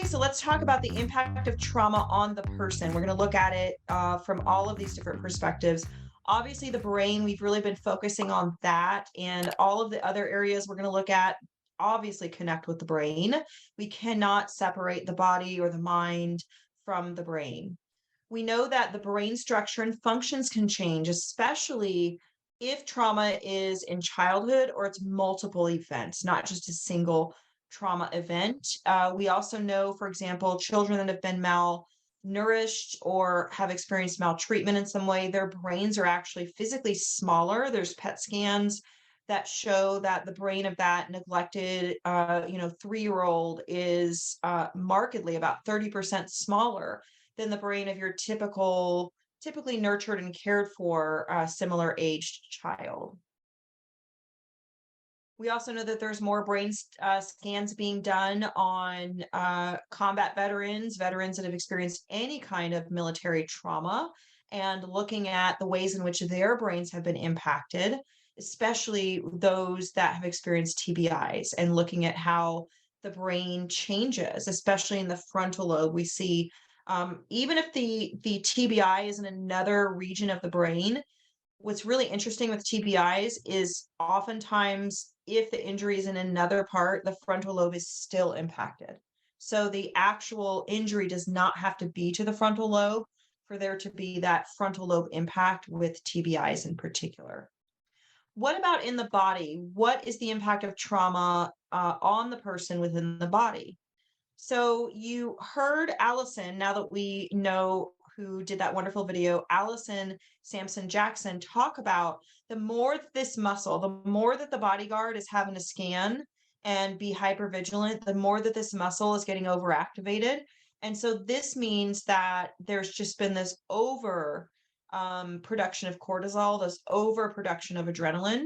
Okay, so let's talk about the impact of trauma on the person. We're going to look at it from all of these different perspectives. Obviously, the brain, we've really been focusing on that, and all of the other areas we're going to look at obviously connect with the brain. We cannot separate the body or the mind from the brain. We know that the brain structure and functions can change, especially if trauma is in childhood or it's multiple events, not just a single trauma event. We also know, for example, children that have been malnourished or have experienced maltreatment in some way, their brains are actually physically smaller. There's PET scans that show that the brain of that neglected, 3-year-old is markedly about 30% smaller than the brain of your typically nurtured and cared for similar aged child. We also know that there's more brain scans being done on combat veterans that have experienced any kind of military trauma, and looking at the ways in which their brains have been impacted, especially those that have experienced TBIs, and looking at how the brain changes, especially in the frontal lobe. We see even if the TBI is in another region of the brain, what's really interesting with TBIs is oftentimes if the injury is in another part, the frontal lobe is still impacted. So the actual injury does not have to be to the frontal lobe for there to be that frontal lobe impact with TBIs in particular. What about in the body? What is the impact of trauma on the person within the body? So you heard Allison, now that we know who did that wonderful video, Allison Sampson Jackson, talk about the more that this muscle, the more that the bodyguard is having to scan and be hypervigilant, the more that this muscle is getting overactivated. And so this means that there's just been this over production of cortisol, this overproduction of adrenaline.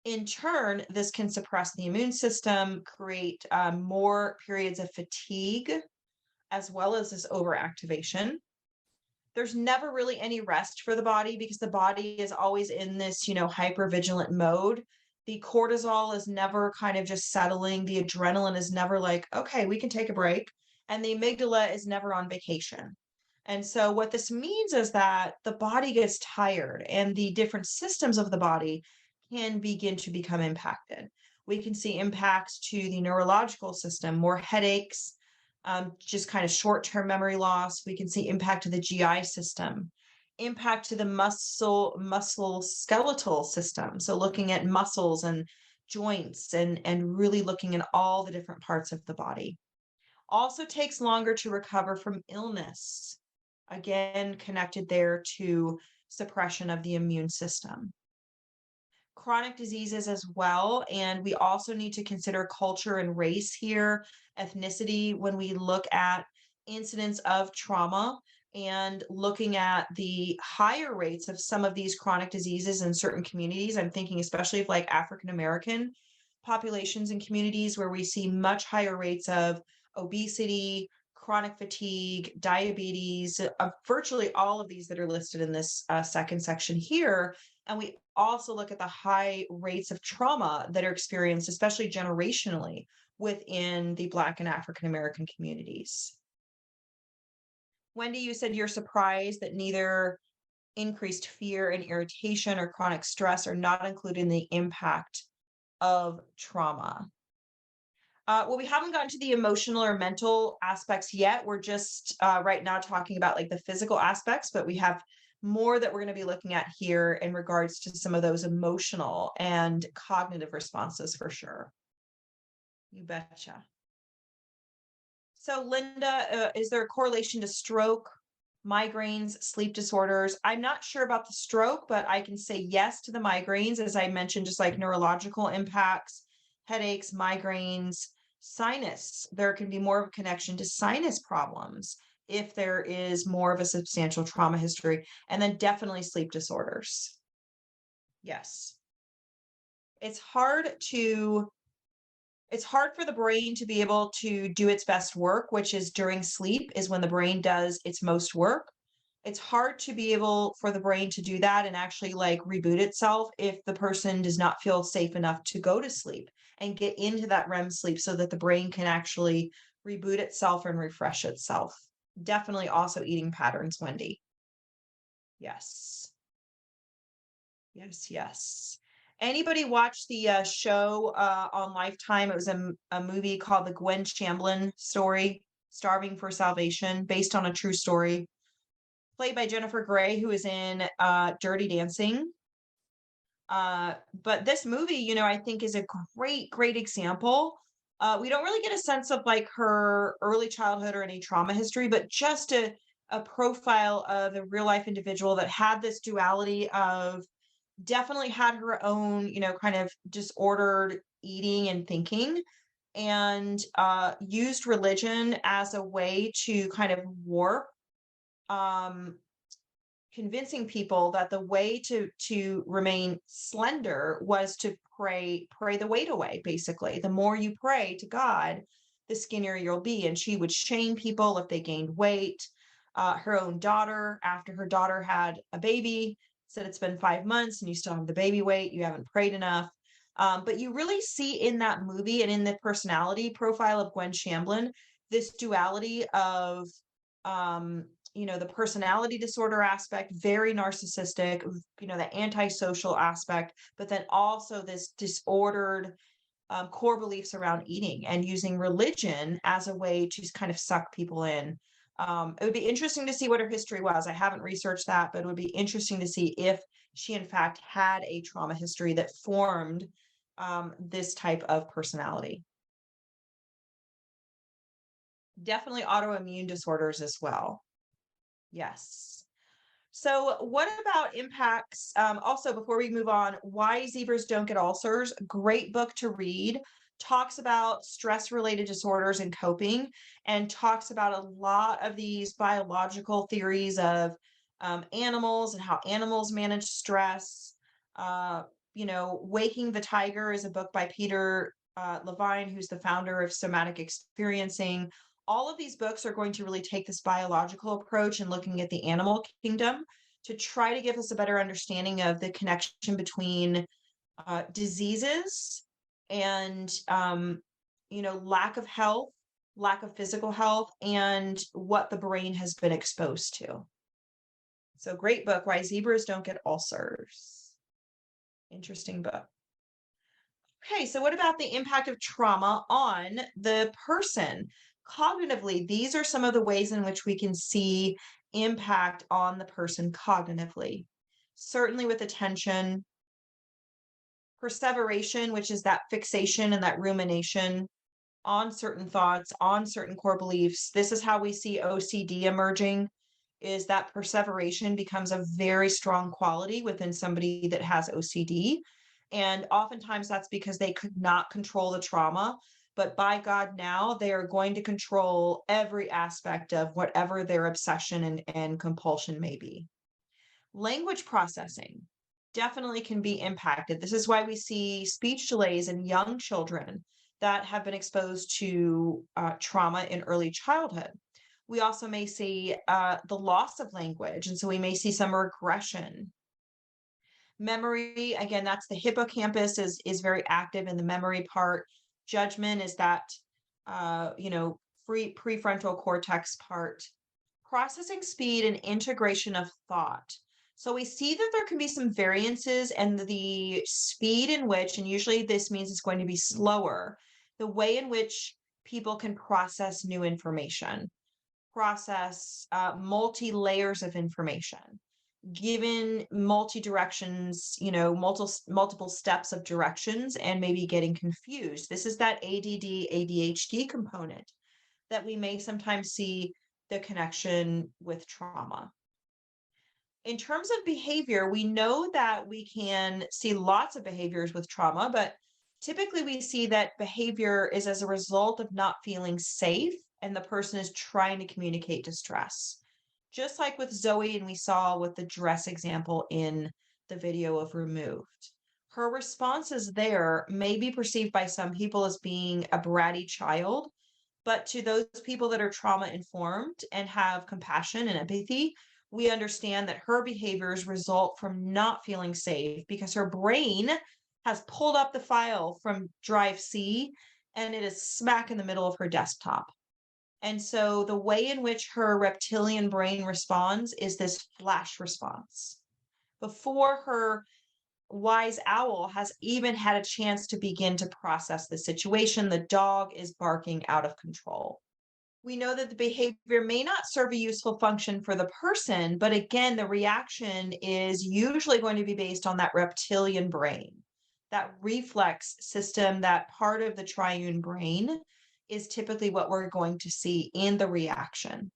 In turn, this can suppress the immune system, create more periods of fatigue, as well as this overactivation. There's never really any rest for the body because the body is always in this, hypervigilant mode. The cortisol is never kind of just settling. The adrenaline is never like, okay, we can take a break. And the amygdala is never on vacation. And so what this means is that the body gets tired and the different systems of the body can begin to become impacted. We can see impacts to the neurological system, more headaches, just kind of short-term memory loss. We can see impact to the GI system, impact to the muscle skeletal system. So looking at muscles and joints and really looking at all the different parts of the body. Also takes longer to recover from illness. Again, connected there to suppression of the immune system. Chronic diseases as well. And we also need to consider culture and race here, ethnicity, when we look at incidents of trauma and looking at the higher rates of some of these chronic diseases in certain communities. I'm thinking especially of like African American populations and communities where we see much higher rates of obesity, chronic fatigue, diabetes, virtually all of these that are listed in this second section here. And we also look at the high rates of trauma that are experienced, especially generationally, within the Black and African American communities. Wendy, you said you're surprised that neither increased fear and irritation or chronic stress are not included in the impact of trauma. Well, we haven't gotten to the emotional or mental aspects yet. We're just right now talking about like the physical aspects, but we have more that we're going to be looking at here in regards to some of those emotional and cognitive responses for sure. You betcha. So Linda, is there a correlation to stroke, migraines, sleep disorders? I'm not sure about the stroke, but I can say yes to the migraines, as I mentioned, just like neurological impacts, headaches, migraines, sinus. There can be more of a connection to sinus problems if there is more of a substantial trauma history, and then definitely sleep disorders. Yes. It's hard for the brain to be able to do its best work, which is during sleep is when the brain does its most work. It's hard to be able for the brain to do that and actually like reboot itself if the person does not feel safe enough to go to sleep and get into that REM sleep so that the brain can actually reboot itself and refresh itself. Definitely also eating patterns, Wendy. Yes. Yes, yes. Anybody watch the show on Lifetime? It was a movie called The Gwen Shamblin Story, Starving for Salvation, based on a true story, played by Jennifer Grey, who is in Dirty Dancing. But this movie, I think is a great, great example. We don't really get a sense of like her early childhood or any trauma history, but just a profile of a real life individual that had this duality of definitely had her own, kind of disordered eating and thinking, and used religion as a way to kind of warp, um, convincing people that the way to remain slender was to pray the weight away. Basically, the more you pray to God, the skinnier you'll be. And she would shame people if they gained weight. Her own daughter, after her daughter had a baby, said, it's been 5 months and you still have the baby weight, you haven't prayed enough. But you really see in that movie and in the personality profile of Gwen Shamblin this duality of, the personality disorder aspect, very narcissistic, the antisocial aspect, but then also this disordered, core beliefs around eating and using religion as a way to kind of suck people in. It would be interesting to see what her history was. I haven't researched that, but it would be interesting to see if she, in fact, had a trauma history that formed this type of personality. Definitely autoimmune disorders as well. Yes. So, what about impacts? Also, before we move on, Why Zebras Don't Get Ulcers, great book to read. Talks about stress related disorders and coping, and talks about a lot of these biological theories of animals and how animals manage stress. Waking the Tiger is a book by Peter Levine, who's the founder of Somatic Experiencing. All of these books are going to really take this biological approach and looking at the animal kingdom to try to give us a better understanding of the connection between diseases and lack of health, lack of physical health, and what the brain has been exposed to. So great book, Why Zebras Don't Get Ulcers. Interesting book. Okay, so what about the impact of trauma on the person? Cognitively, these are some of the ways in which we can see impact on the person cognitively. Certainly with attention, perseveration, which is that fixation and that rumination on certain thoughts, on certain core beliefs. This is how we see OCD emerging, is that perseveration becomes a very strong quality within somebody that has OCD. And oftentimes that's because they could not control the trauma. But by God, now they are going to control every aspect of whatever their obsession and compulsion may be. Language processing definitely can be impacted. This is why we see speech delays in young children that have been exposed to trauma in early childhood. We also may see the loss of language, and so we may see some regression. Memory, again, that's the hippocampus is very active in the memory part. Judgment is that prefrontal cortex part. Processing speed and integration of thought. So we see that there can be some variances and the speed in which, and usually this means it's going to be slower, the way in which people can process new information, process multi-layers of information, given multi-directions, multiple steps of directions, and maybe getting confused. This is that ADD, ADHD component that we may sometimes see the connection with trauma. In terms of behavior, we know that we can see lots of behaviors with trauma, but typically we see that behavior is as a result of not feeling safe and the person is trying to communicate distress. Just like with Zoe, and we saw with the dress example in the video of Removed. Her responses there may be perceived by some people as being a bratty child, but to those people that are trauma informed and have compassion and empathy, we understand that her behaviors result from not feeling safe because her brain has pulled up the file from Drive C and it is smack in the middle of her desktop. And so the way in which her reptilian brain responds is this flash response. Before her wise owl has even had a chance to begin to process the situation, the dog is barking out of control. We know that the behavior may not serve a useful function for the person, but again, the reaction is usually going to be based on that reptilian brain. That reflex system, that part of the triune brain, is typically what we're going to see in the reaction.